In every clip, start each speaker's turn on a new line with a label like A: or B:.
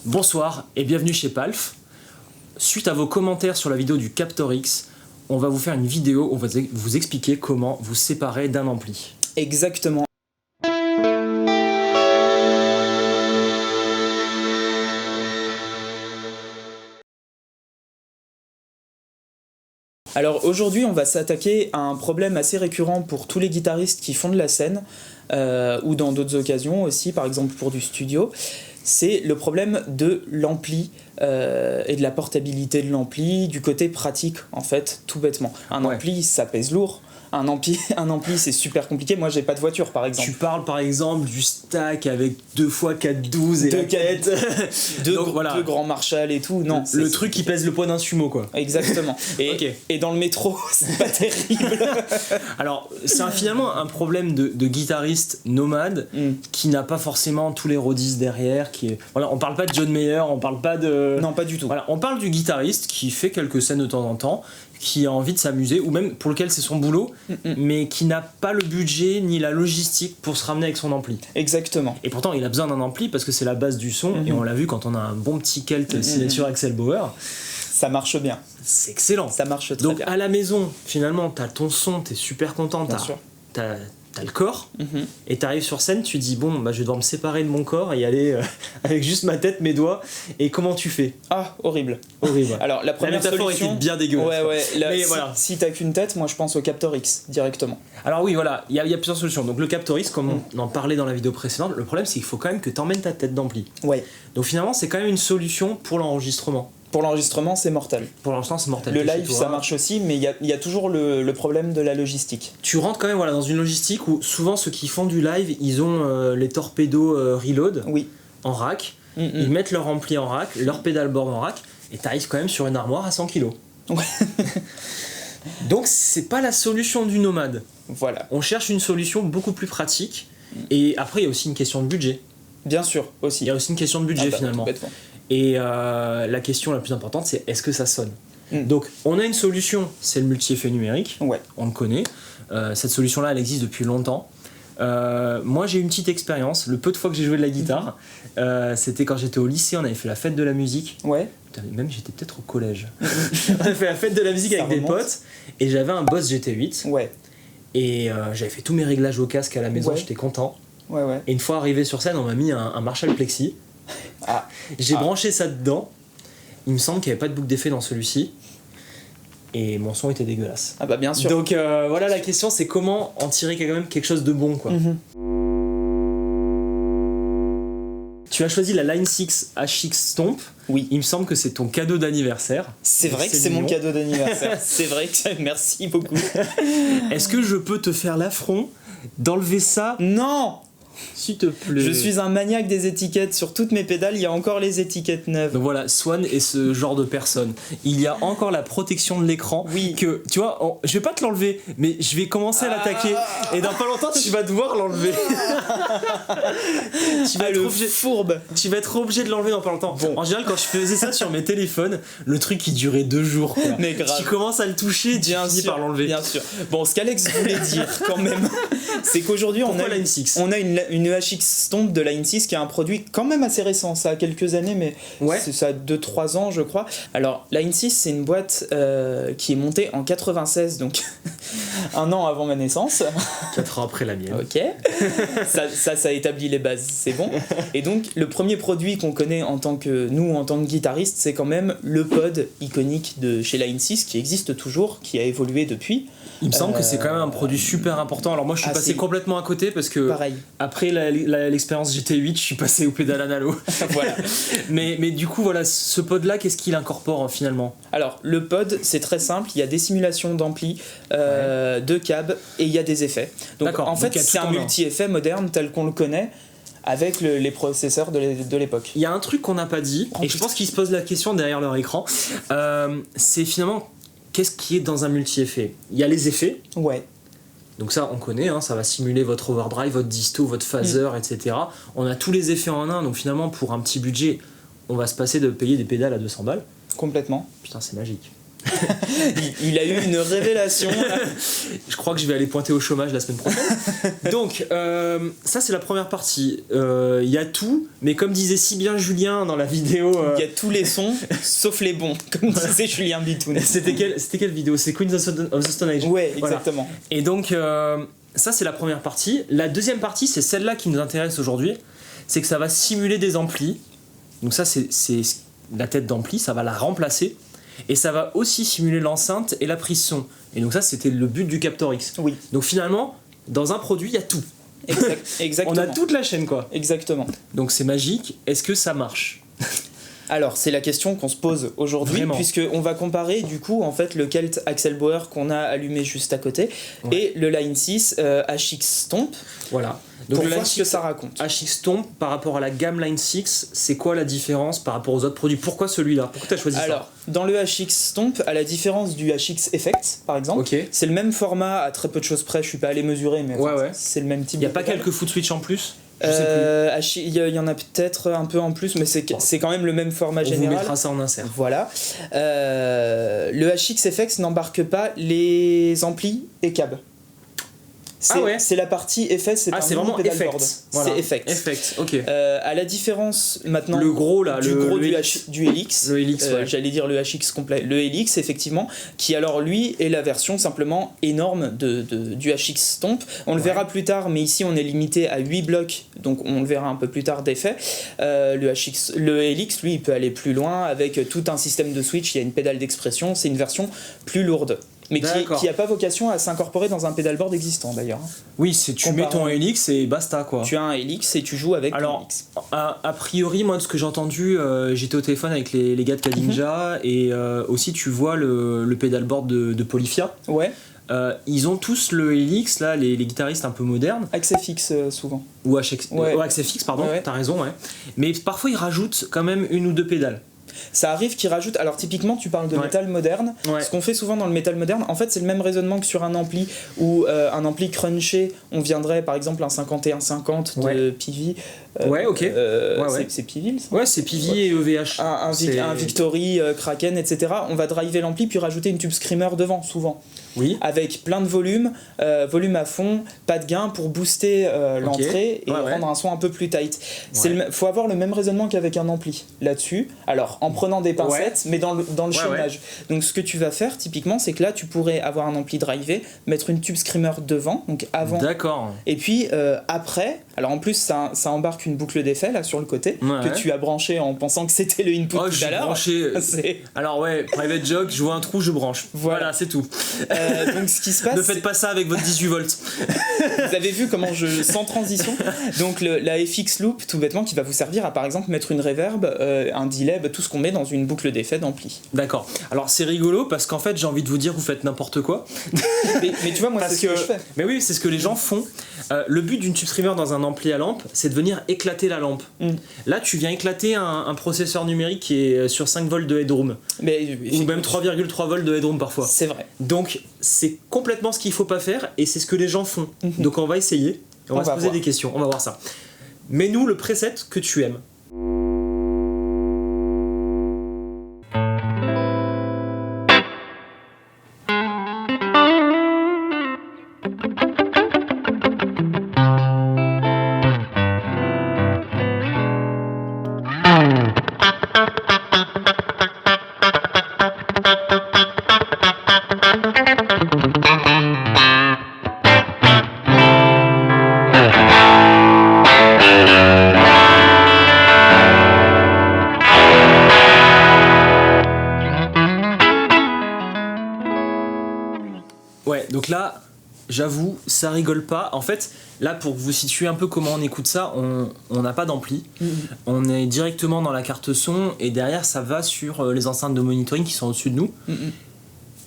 A: Bonsoir et bienvenue chez Palf. Suite à vos commentaires sur la vidéo du Captor X, on va vous faire une vidéo où on va vous expliquer comment vous séparer d'un ampli.
B: Exactement. Alors aujourd'hui on va s'attaquer à un problème assez récurrent pour tous les guitaristes qui font de la scène ou dans d'autres occasions aussi, par exemple pour du studio. C'est le problème de l'ampli et de la portabilité de l'ampli, du côté pratique en fait, tout bêtement. Un ampli ça pèse lourd. Un ampli c'est super compliqué. Moi j'ai pas de voiture par exemple.
A: Tu parles par exemple du stack avec 2x412 et
B: deux
A: la quête.
B: Deux grands Marshall et tout. Non,
A: le truc qui pèse le poids d'un sumo quoi.
B: Exactement. Et dans le métro c'est pas terrible.
A: Alors c'est finalement un problème de guitariste nomade qui n'a pas forcément tous les rodis derrière. On parle pas de John Mayer, on parle pas de...
B: Non pas du tout.
A: Voilà, on parle du guitariste qui fait quelques scènes de temps en temps, qui a envie de s'amuser, ou même pour lequel c'est son boulot, mais qui n'a pas le budget ni la logistique pour se ramener avec son ampli.
B: Exactement.
A: Et pourtant, il a besoin d'un ampli parce que c'est la base du son, et on l'a vu quand on a un bon petit Kelt signature Axel Bauer.
B: Ça marche bien.
A: C'est excellent.
B: Ça marche très
A: Donc,
B: bien.
A: à la maison, finalement, t'as ton son, t'es super content, t'as le corps, et t'arrives sur scène, tu dis bon, bah, je vais devoir me séparer de mon corps et y aller avec juste ma tête, mes doigts, et comment tu fais?
B: Ah, horrible.
A: Horrible.
B: Alors, la première solution
A: était bien dégueulasse.
B: Mais si t'as qu'une tête, moi je pense au Captor X directement.
A: Alors oui, voilà, il y a plusieurs solutions. Donc le Captor X, comme on en parlait dans la vidéo précédente, le problème c'est qu'il faut quand même que t'emmènes ta tête d'ampli.
B: Ouais.
A: Donc finalement, c'est quand même une solution pour l'enregistrement.
B: Pour l'enregistrement, c'est mortel.
A: Pour l'enregistrement, c'est mortel.
B: Le live, ça marche aussi, mais il y a toujours le problème de la logistique.
A: Tu rentres quand même dans une logistique où souvent ceux qui font du live, ils ont les torpedos reload en rack. Ils mettent leur ampli en rack, leur pedalboard en rack, et t'arrives quand même sur une armoire à 100 kg.
B: Ouais.
A: Donc c'est pas la solution du nomade.
B: Voilà.
A: On cherche une solution beaucoup plus pratique. Et après, il y a aussi une question de budget.
B: Bien sûr, aussi.
A: Il y a aussi une question de budget finalement. Et la question la plus importante, c'est est-ce que ça sonne? Donc, on a une solution, c'est le multi-effet numérique. On le connaît. Cette solution-là, elle existe depuis longtemps. Moi, j'ai eu une petite expérience. Le peu de fois que j'ai joué de la guitare, c'était quand j'étais au lycée. On avait fait la fête de la musique. Même j'étais peut-être au collège. On avait fait la fête de la musique avec des potes. Et j'avais un Boss GT8. Et j'avais fait tous mes réglages au casque à la maison. J'étais content. Et une fois arrivé sur scène, on m'a mis un Marshall Plexi. J'ai branché ça dedans. Il me semble qu'il n'y avait pas de boucle d'effet dans celui-ci. Et mon son était dégueulasse.
B: Ah bah bien sûr.
A: Donc voilà, la question c'est comment en tirer quand même quelque chose de bon quoi. Tu as choisi la Line 6 HX Stomp.
B: Oui.
A: Il me semble que c'est ton cadeau d'anniversaire.
B: C'est vrai que c'est mon cadeau d'anniversaire. C'est vrai que merci beaucoup.
A: Est-ce que je peux te faire l'affront d'enlever ça?
B: Non!
A: S'il te plaît.
B: Je suis un maniaque des étiquettes. Sur toutes mes pédales, il y a encore les étiquettes neuves.
A: Donc voilà, Swan est ce genre de personne. Il y a encore la protection de l'écran. Que, tu vois, je vais pas te l'enlever, mais je vais commencer à l'attaquer. Et dans pas longtemps, tu vas devoir l'enlever. Tu vas être obligé de l'enlever dans pas longtemps. En général, quand je faisais ça sur mes téléphones, le truc il durait 2 jours. Quoi.
B: Mais grave.
A: Tu commences à le toucher, tu finis par l'enlever.
B: Bien sûr. Bon, ce qu'Alex voulait dire quand même, c'est qu'aujourd'hui, on a une HX Stomp de Line 6 qui est un produit quand même assez récent. Ça a quelques années, mais ça a 2-3 ans, je crois. Alors, Line 6, c'est une boîte qui est montée en 96, donc un an avant ma naissance.
A: 4 ans après la mienne.
B: Ok. ça établit les bases, c'est bon. Et donc, le premier produit qu'on connaît en tant que guitariste, c'est quand même le pod iconique de chez Line 6 qui existe toujours, qui a évolué depuis.
A: Il me semble que c'est quand même un produit super important. Alors moi je suis passé complètement à côté parce que après l'expérience GT8 je suis passé au pédale analo. Voilà. mais du coup voilà, ce pod là qu'est-ce qu'il incorpore finalement?
B: Alors le pod c'est très simple, il y a des simulations d'ampli, de cab et il y a des effets. Donc en fait c'est un multi-effet moderne tel qu'on le connaît avec les processeurs de l'époque.
A: Il y a un truc qu'on n'a pas dit et je pense qu'ils se posent la question derrière leur écran, c'est finalement qu'est-ce qui est dans un multi-effet? Il y a les effets. Donc ça, on connaît, ça va simuler votre overdrive, votre disto, votre phaser, etc. On a tous les effets en un, donc finalement, pour un petit budget, on va se passer de payer des pédales à 200 balles.
B: Complètement.
A: Putain, c'est magique.
B: Il a eu une révélation.
A: Je crois que je vais aller pointer au chômage la semaine prochaine. Donc, ça c'est la première partie. Il y a tout, mais comme disait si bien Julien dans la vidéo...
B: Il y a tous les sons, sauf les bons, comme disait Julien Bitoun.
A: C'était quelle vidéo? C'est Queens of the Stone Age.
B: Ouais, exactement.
A: Voilà. Et donc, ça c'est la première partie. La deuxième partie, c'est celle-là qui nous intéresse aujourd'hui. C'est que ça va simuler des amplis. Donc ça, c'est la tête d'ampli, ça va la remplacer. Et ça va aussi simuler l'enceinte et la prise son. Et donc ça, c'était le but du Captor X.
B: Oui.
A: Donc finalement, dans un produit, il y a tout.
B: Exactement.
A: On a toute la chaîne, quoi.
B: Exactement.
A: Donc c'est magique. Est-ce que ça marche?
B: Alors, c'est la question qu'on se pose aujourd'hui, puisqu'on va comparer du coup en fait le Kelt Axel Bauer qu'on a allumé juste à côté et le Line 6 HX Stomp.
A: Voilà.
B: Donc pour voir ce que ça raconte.
A: HX Stomp par rapport à la gamme Line 6, c'est quoi la différence par rapport aux autres produits? Pourquoi celui-là? Pourquoi tu as choisi ça?
B: Alors, dans le HX Stomp, à la différence du HX Effect par exemple, c'est le même format à très peu de choses près, je suis pas allé mesurer, mais c'est le même type.
A: Il n'y a pas quelques foot switch en plus?
B: Il y en a peut-être un peu en plus, mais c'est quand même le même format général.
A: On vous mettra ça en insert.
B: Voilà. Le HX FX n'embarque pas les amplis et câbles. C'est la partie effet, c'est
A: vraiment
B: effect.
A: Voilà.
B: C'est effect.
A: Effect, ok.
B: À la différence maintenant
A: le gros là,
B: du Helix,
A: le Helix
B: j'allais dire le HX complet, le Helix effectivement, qui alors lui est la version simplement énorme du HX Stomp. On le verra plus tard, mais ici on est limité à 8 blocs, donc on le verra un peu plus tard d'effet. Le Helix, lui, il peut aller plus loin avec tout un système de switch, il y a une pédale d'expression, c'est une version plus lourde. Mais qui n'a pas vocation à s'incorporer dans un pédalboard existant d'ailleurs.
A: Oui, tu mets ton Helix et basta quoi.
B: Tu as un Helix et tu joues avec ton Helix.
A: A priori, moi de ce que j'ai entendu, j'étais au téléphone avec les gars de Kadinja et aussi tu vois le pédalboard de Polyphia.
B: Ouais.
A: Ils ont tous le Helix, là, les guitaristes un peu modernes.
B: Axefix souvent.
A: Ou Axefix, pardon, t'as raison, ouais. Mais parfois ils rajoutent quand même une ou deux pédales.
B: Ça arrive qu'ils rajoutent, alors typiquement tu parles de métal moderne, ce qu'on fait souvent dans le métal moderne, en fait c'est le même raisonnement que sur un ampli, où un ampli crunché, on viendrait par exemple un 5150 de Pivi. C'est Pivi ça ?
A: Ouais, c'est Pivi et EVH.
B: Un Victory, Kraken, etc. On va driver l'ampli puis rajouter une tube screamer devant, souvent.
A: Oui.
B: Avec plein de volume à fond, pas de gain pour booster l'entrée et rendre un son un peu plus tight. Faut avoir le même raisonnement qu'avec un ampli là-dessus. Alors en prenant des pincettes, mais dans le chaînage. Donc ce que tu vas faire typiquement, c'est que là tu pourrais avoir un ampli drivé, mettre une tube screamer devant, donc avant.
A: D'accord.
B: Et puis après, alors en plus ça embarque une boucle d'effet là sur le côté que tu as branché en pensant que c'était le input tout à l'heure.
A: Branché. Alors private joke, je vois un trou, je branche. Voilà, c'est tout.
B: Donc ce qui se passe,
A: ne faites pas ça avec votre 18 volts.
B: Vous avez vu comment sans transition. Donc la FX Loop, tout bêtement, qui va vous servir à par exemple mettre une reverb, un delay, tout ce qu'on met dans une boucle d'effet d'ampli.
A: D'accord. Alors c'est rigolo parce qu'en fait j'ai envie de vous dire vous faites n'importe quoi.
B: mais tu vois moi c'est ce que je fais.
A: Mais oui, c'est ce que les gens font. Le but d'une tube screamer dans un ampli à lampe, c'est de venir éclater la lampe. Là tu viens éclater un processeur numérique qui est sur 5 volts de headroom. Ou même 3,3 volts de headroom parfois.
B: C'est vrai.
A: Donc c'est complètement ce qu'il faut pas faire et c'est ce que les gens font. Donc on va essayer, on va se poser des questions, on va voir ça. Mets-nous le preset que tu aimes. Donc là, j'avoue, ça rigole pas. En fait, là, pour vous situer un peu comment on écoute ça, on n'a pas d'ampli. On est directement dans la carte son et derrière, ça va sur les enceintes de monitoring qui sont au-dessus de nous.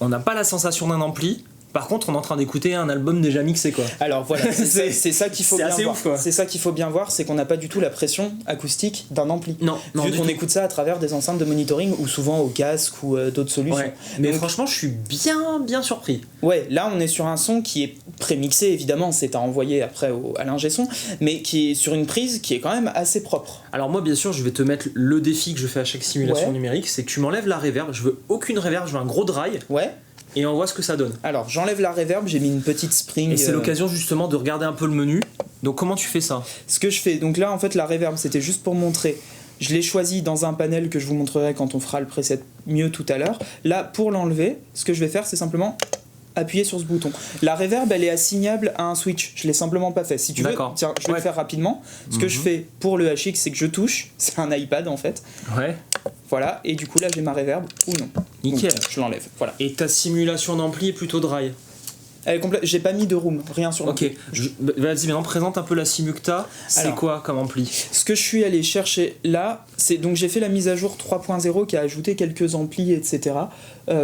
A: On n'a pas la sensation d'un ampli. Par contre, on est en train d'écouter un album déjà mixé, quoi.
B: Alors voilà, c'est ça qu'il faut bien voir.
A: Ouf, quoi.
B: C'est ça qu'il faut bien voir, c'est qu'on n'a pas du tout la pression acoustique d'un ampli.
A: Non,
B: vu qu'on écoute ça à travers des enceintes de monitoring ou souvent au casque ou d'autres solutions.
A: Ouais. Mais donc, franchement, je suis bien surpris.
B: Ouais, là on est sur un son qui est prémixé, évidemment, c'est à envoyer après à l'ingé son, mais qui est sur une prise qui est quand même assez propre.
A: Alors moi, bien sûr, je vais te mettre le défi que je fais à chaque simulation numérique, c'est que tu m'enlèves la reverb. Je veux aucune reverb, je veux un gros dry.
B: Ouais.
A: Et on voit ce que ça donne.
B: Alors j'enlève la reverb, j'ai mis une petite spring.
A: Et c'est l'occasion justement de regarder un peu le menu. Donc comment tu fais ça ?
B: Ce que je fais, donc là en fait la reverb c'était juste pour montrer. Je l'ai choisi dans un panel que je vous montrerai quand on fera le preset mieux tout à l'heure. Là pour l'enlever, ce que je vais faire c'est simplement appuyer sur ce bouton. La reverb elle est assignable à un switch, je l'ai simplement pas fait. Si tu veux, tiens, je vais le faire rapidement. Ce que je fais pour le HX c'est que je touche, c'est un iPad en fait.
A: Ouais.
B: Voilà, et du coup là j'ai ma reverb ou non.
A: Nickel.
B: Donc, je l'enlève, voilà.
A: Et ta simulation d'ampli est plutôt dry ?
B: Elle est complète, j'ai pas mis de room, rien sur l'ampli.
A: Ok, vas-y maintenant présente un peu la Simukta, c'est quoi comme ampli ?
B: Ce que je suis allé chercher là, c'est donc j'ai fait la mise à jour 3.0 qui a ajouté quelques amplis, etc.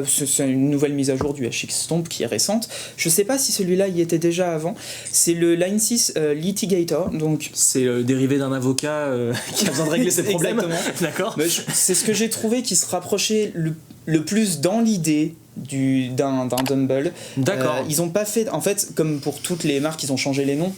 B: C'est une nouvelle mise à jour du HX Stomp qui est récente. Je sais pas si celui-là y était déjà avant. C'est le Line 6 Litigator, donc
A: c'est le dérivé d'un avocat qui a besoin de régler ses problèmes.
B: Exactement.
A: D'accord.
B: C'est ce que j'ai trouvé qui se rapprochait le plus dans l'idée d'un Dumble.
A: D'accord.
B: Ils ont pas fait, en fait, comme pour toutes les marques, ils ont changé les noms.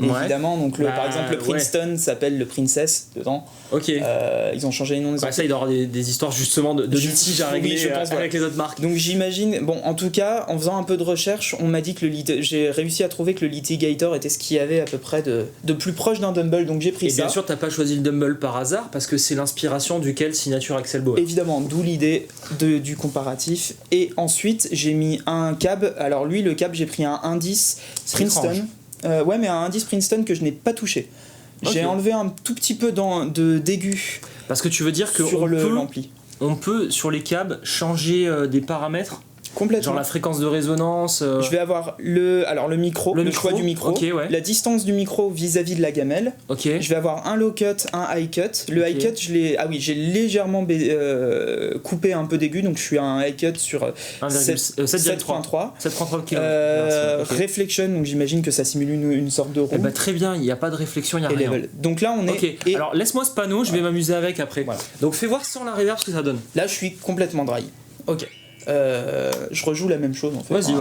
B: Évidemment, donc par exemple le Princeton s'appelle le Princess dedans.
A: Ok.
B: Ils ont changé les noms des
A: ça il doit y avoir des histoires justement de litiges à régler avec les autres marques.
B: Donc j'imagine, bon en tout cas en faisant un peu de recherche, on m'a dit que j'ai réussi à trouver que le Litigator était ce qu'il y avait à peu près de plus proche d'un Dumble, donc j'ai pris ça.
A: Et bien sûr t'as pas choisi le Dumble par hasard parce que c'est l'inspiration duquel Signature Axel Bauer.
B: Évidemment, d'où l'idée du comparatif. Et ensuite j'ai mis un cab, alors lui le cab j'ai pris un indice Princeton. Ouais, mais un indice Princeton que je n'ai pas touché. J'ai enlevé un tout petit peu d'aigu.
A: Parce que tu veux dire que on peut sur les câbles changer des paramètres.
B: Complètement.
A: Genre la fréquence de résonance.
B: Je vais avoir le micro, le choix du micro, la distance du micro vis-à-vis de la gamelle. Je vais avoir un low cut, un high cut. Le high cut, j'ai légèrement coupé un peu d'aigu, donc je suis à un high cut sur 7.3.
A: 7.3 kg.
B: Reflection, donc j'imagine que ça simule une sorte de roue.
A: Très bien, il n'y a pas de réflexion, il n'y a rien.
B: Donc là on est.
A: Alors laisse-moi ce panneau, je vais m'amuser avec après. Voilà. Donc fais voir sans la reverb ce que ça donne.
B: Là je suis complètement dry. Ok. Je rejoue la même chose en fait.
A: Vas-y.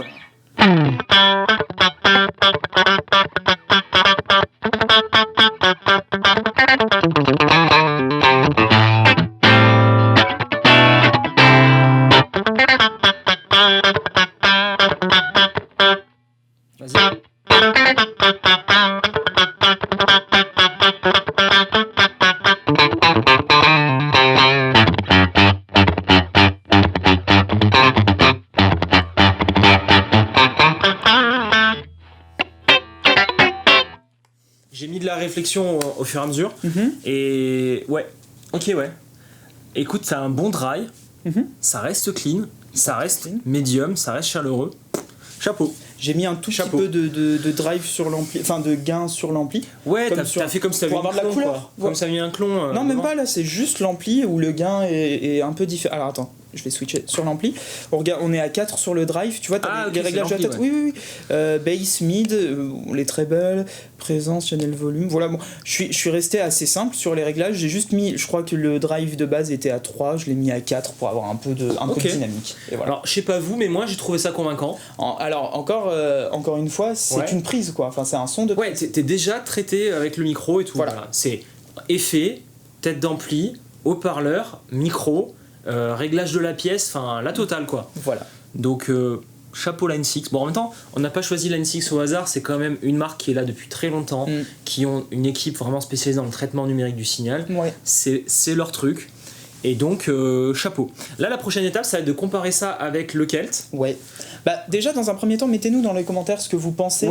A: J'ai mis de la réflexion au fur et à mesure. Et ouais, écoute, c'est un bon dry, ça reste clean, ça reste médium, ça reste chaleureux. Chapeau.
B: J'ai mis un tout petit peu de drive sur l'ampli, enfin de gain sur l'ampli.
A: Ouais, t'as fait comme si t'avais mis un clon, quoi. Comme ça a mis un clon.
B: Non, même pas, là c'est juste l'ampli où le gain est un peu différent. Alors attends, je vais switcher sur l'ampli. On est à 4 sur le drive, tu vois, t'as les réglages de la tête. Oui. Bass, mid, les trebles, présence, channel, volume. Voilà, bon, je suis resté assez simple sur les réglages. J'ai juste mis, je crois que le drive de base était à 3, je l'ai mis à 4 pour avoir un peu de dynamique. Et voilà.
A: Alors, je sais pas vous, mais moi j'ai trouvé ça convaincant.
B: Alors, encore une fois, c'est une prise, quoi. Enfin, c'est un son de prise.
A: Ouais, t'es déjà traité avec le micro et tout. Voilà. C'est effet, tête d'ampli, haut-parleur, micro. Réglage de la pièce, enfin la totale quoi.
B: Voilà.
A: Donc chapeau Line 6. Bon en même temps, on n'a pas choisi Line 6 au hasard, c'est quand même une marque qui est là depuis très longtemps, qui ont une équipe vraiment spécialisée dans le traitement numérique du signal.
B: Ouais.
A: C'est leur truc. Et donc chapeau. Là la prochaine étape ça va être de comparer ça avec le Kelt.
B: Ouais. Bah déjà dans un premier temps mettez-nous dans les commentaires ce que vous pensez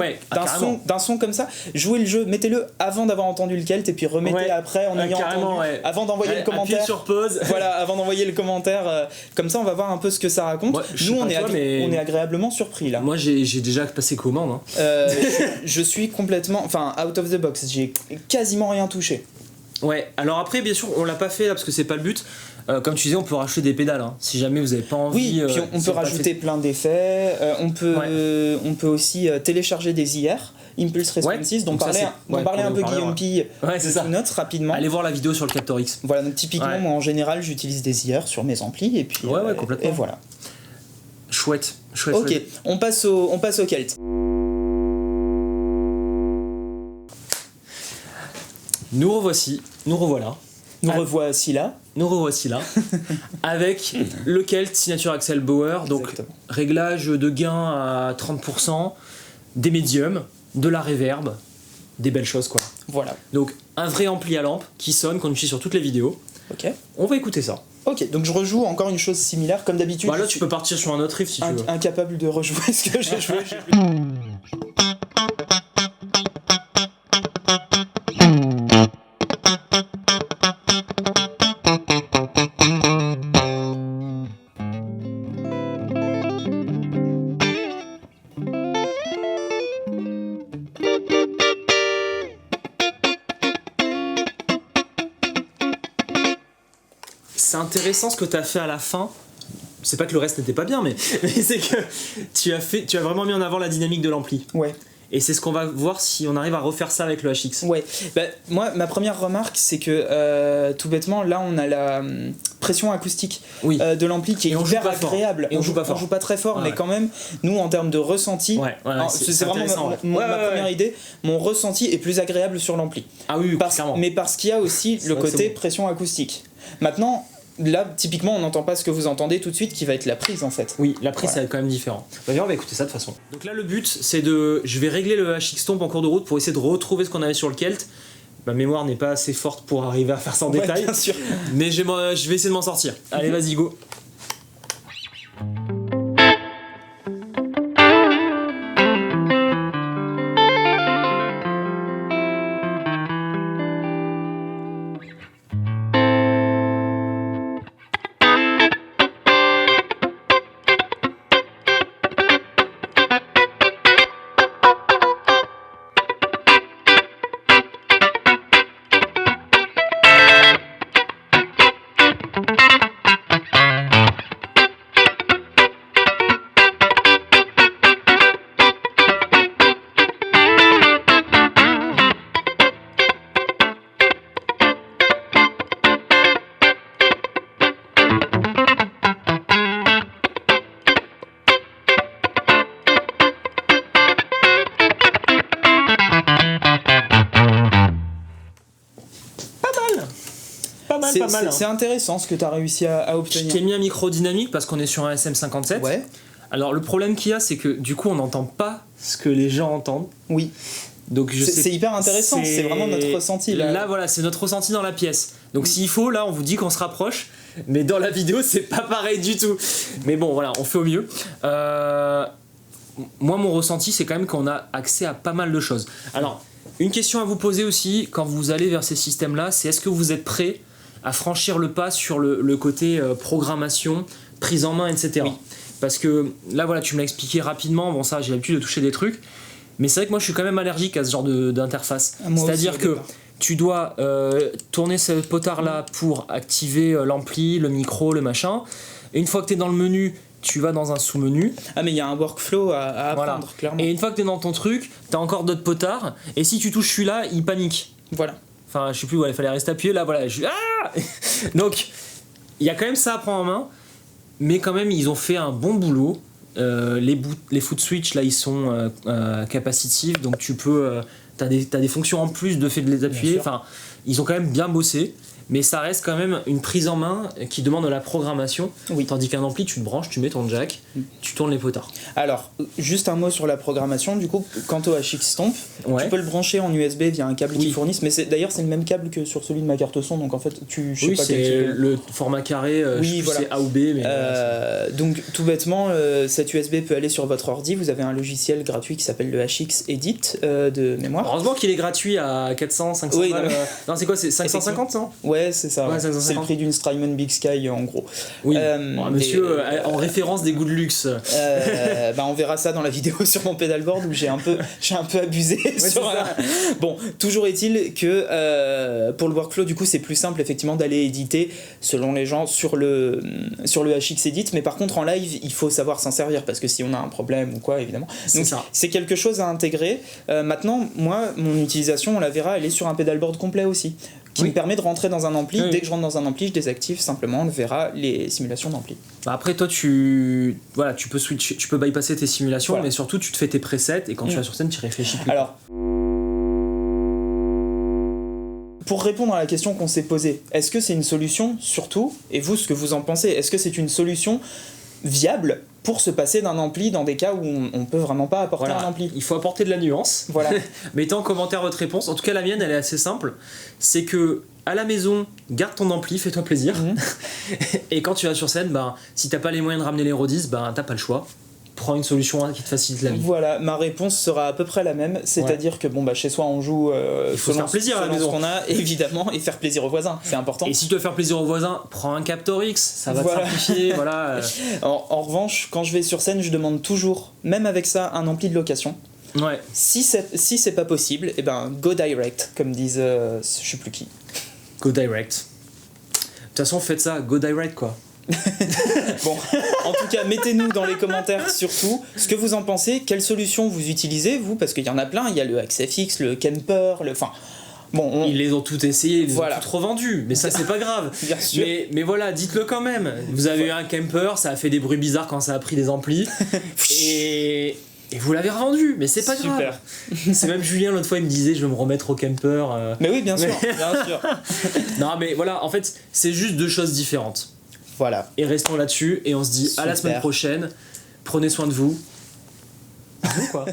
B: d'un son comme ça. Jouez le jeu, mettez-le avant d'avoir entendu le Kelt et puis remettez après en ayant entendu. Avant d'envoyer le commentaire.
A: Appuyez sur pause.
B: Voilà, avant d'envoyer le commentaire. Comme ça on va voir un peu ce que ça raconte. Nous on est agréablement surpris là.
A: Moi j'ai déjà passé commande.
B: Je suis complètement, out of the box. J'ai quasiment rien touché.
A: Ouais, alors après, bien sûr, on l'a pas fait là parce que c'est pas le but. Comme tu disais, on peut rajouter des pédales, hein, si jamais vous avez pas envie.
B: Oui, puis on peut rajouter plein d'effets. On peut aussi télécharger des IR, Impulse Responses, dont parlait un peu Guillaume Pille de Notes rapidement.
A: Allez voir la vidéo sur le Captor X.
B: Voilà, donc typiquement, moi en général, j'utilise des IR sur mes amplis et puis.
A: Complètement.
B: Et voilà.
A: Chouette.
B: Ok, on passe au Celt.
A: Nous revoilà. Nous revoici là, avec le Celt Signature Axel Bauer, donc exactement. Réglage de gain à 30%, des médiums, de la reverb, des belles choses quoi.
B: Voilà.
A: Donc un vrai ampli à lampe qui sonne qu'on utilise sur toutes les vidéos.
B: Ok.
A: On va écouter ça.
B: Ok, donc je rejoue encore une chose similaire comme d'habitude.
A: Là tu peux partir sur un autre riff si tu veux.
B: Incapable de rejouer ce que j'ai joué.
A: C'est intéressant ce que tu as fait à la fin. C'est pas que le reste n'était pas bien, mais c'est que tu as vraiment mis en avant la dynamique de l'ampli.
B: Ouais.
A: Et c'est ce qu'on va voir si on arrive à refaire ça avec le HX.
B: Ouais. Moi, ma première remarque, c'est que tout bêtement, là, on a la pression acoustique de l'ampli qui est hyper agréable.
A: Et on joue pas
B: très fort, mais quand même, nous, en termes de ressenti, c'est vraiment ma première idée. Mon ressenti est plus agréable sur l'ampli.
A: Ah oui, clairement.
B: Mais parce qu'il y a aussi le côté pression acoustique. Maintenant, là, typiquement, on n'entend pas ce que vous entendez tout de suite, qui va être la prise en fait.
A: Oui, la prise, ça va être quand même différent. Viens, on va écouter ça de toute façon. Donc là, le but, c'est je vais régler le HX Stomp en cours de route pour essayer de retrouver ce qu'on avait sur le Celt. Ma mémoire n'est pas assez forte pour arriver à faire ça en détail.
B: Bien sûr.
A: Mais je vais essayer de m'en sortir. Allez, vas-y, go.
B: C'est intéressant ce que tu as réussi à obtenir.
A: Je t'ai mis un micro dynamique parce qu'on est sur un SM57.
B: Ouais.
A: Alors le problème qu'il y a, c'est que du coup on n'entend pas ce que les gens entendent.
B: Oui.
A: Donc
B: c'est hyper intéressant, c'est vraiment notre ressenti là.
A: Là voilà, c'est notre ressenti dans la pièce. Donc s'il faut, là on vous dit qu'on se rapproche, mais dans la vidéo c'est pas pareil du tout. Mais bon voilà, on fait au mieux. Moi mon ressenti c'est quand même qu'on a accès à pas mal de choses. Alors une question à vous poser aussi quand vous allez vers ces systèmes là, c'est est-ce que vous êtes prêt à franchir le pas sur le côté programmation, prise en main, etc. Oui. Parce que là voilà, tu me l'as expliqué rapidement, bon ça j'ai l'habitude de toucher des trucs, mais c'est vrai que moi je suis quand même allergique à ce genre d'interface. C'est-à-dire que tu dois tourner ce potard là pour activer l'ampli, le micro, le machin, et une fois que tu es dans le menu, tu vas dans un sous-menu.
B: Ah mais il y a un workflow à apprendre, clairement.
A: Et une fois que tu es dans ton truc, tu as encore d'autres potards, et si tu touches celui-là, il panique.
B: Voilà.
A: Enfin, je sais plus, il fallait rester appuyé, là, voilà. Donc, il y a quand même ça à prendre en main, mais quand même, ils ont fait un bon boulot. Les foot switch, là, ils sont capacitifs, donc tu peux... t'as des fonctions en plus de fait de les appuyer. Enfin, ils ont quand même bien bossé. Mais ça reste quand même une prise en main qui demande de la programmation. Oui. Tandis qu'un ampli, tu te branches, tu mets ton jack, tu tournes les potards.
B: Alors, juste un mot sur la programmation. Du coup, quant au HX Stomp, tu peux le brancher en USB via un câble qu'ils fournissent. Mais d'ailleurs, c'est le même câble que sur celui de ma carte son. Donc en fait,
A: c'est le format carré. C'est A ou B. Mais
B: donc tout bêtement, cet USB peut aller sur votre ordi. Vous avez un logiciel gratuit qui s'appelle le HX Edit de mémoire.
A: Heureusement qu'il est gratuit à 400, 500 balles. Non, c'est quoi, c'est 550 non ?
B: Ouais, c'est ça. Ouais, c'est le prix d'une Strymon Big Sky en gros.
A: Oui. Monsieur, en référence des goûts de luxe.
B: On verra ça dans la vidéo sur mon pedalboard où j'ai un peu abusé. Bon, toujours est-il que pour le workflow, du coup, c'est plus simple effectivement d'aller éditer selon les gens sur le HX Edit, mais par contre en live, il faut savoir s'en servir parce que si on a un problème ou quoi, évidemment. Donc c'est quelque chose à intégrer. Maintenant, moi, mon utilisation, on la verra, elle est sur un pedalboard complet aussi, qui me permet de rentrer dans un ampli. Dès que je rentre dans un ampli, je désactive simplement, on verra les simulations d'ampli.
A: Après, toi, tu peux switcher, tu peux bypasser tes simulations, mais surtout, tu te fais tes presets et quand tu vas sur scène, tu réfléchis plus.
B: Alors, pour répondre à la question qu'on s'est posée, est-ce que c'est une solution, surtout, et vous, ce que vous en pensez, est-ce que c'est une solution viable pour se passer d'un ampli dans des cas où on peut vraiment pas apporter un ampli?
A: Il faut apporter de la nuance.
B: Voilà.
A: Mettez en commentaire votre réponse. En tout cas, la mienne, elle est assez simple. C'est que à la maison, garde ton ampli, fais-toi plaisir. Et quand tu vas sur scène, si t'as pas les moyens de ramener les Rodis, t'as pas le choix. Prends une solution qui te facilite la vie.
B: Voilà, ma réponse sera à peu près la même, c'est-à-dire que chez soi on joue
A: il faut se faire plaisir à la maison,
B: ce qu'on a évidemment, et faire plaisir aux voisins, c'est important.
A: Et si tu veux faire plaisir aux voisins, prends un Captor X, ça va te simplifier.
B: En revanche, quand je vais sur scène, je demande toujours, même avec ça, un ampli de location.
A: Ouais.
B: Si c'est pas possible, go direct, comme disent je sais plus qui.
A: Go direct. De toute façon, faites ça, go direct quoi.
B: Bon, en tout cas, mettez-nous dans les commentaires surtout ce que vous en pensez, quelle solution vous utilisez vous, parce qu'il y en a plein, il y a le XFX, le Kemper,
A: ils les ont toutes essayés, ils ont toutes revendues, mais ça c'est pas grave.
B: Bien sûr.
A: Mais voilà, dites-le quand même. Vous avez eu un Kemper, ça a fait des bruits bizarres quand ça a pris des amplis, et vous l'avez revendu, mais c'est pas grave. C'est même Julien l'autre fois il me disait je vais me remettre au Kemper.
B: Mais oui, bien sûr, bien sûr.
A: Non mais voilà, en fait c'est juste deux choses différentes.
B: Voilà.
A: Et restons là-dessus et on se dit à la semaine prochaine. Prenez soin de vous. Quoi.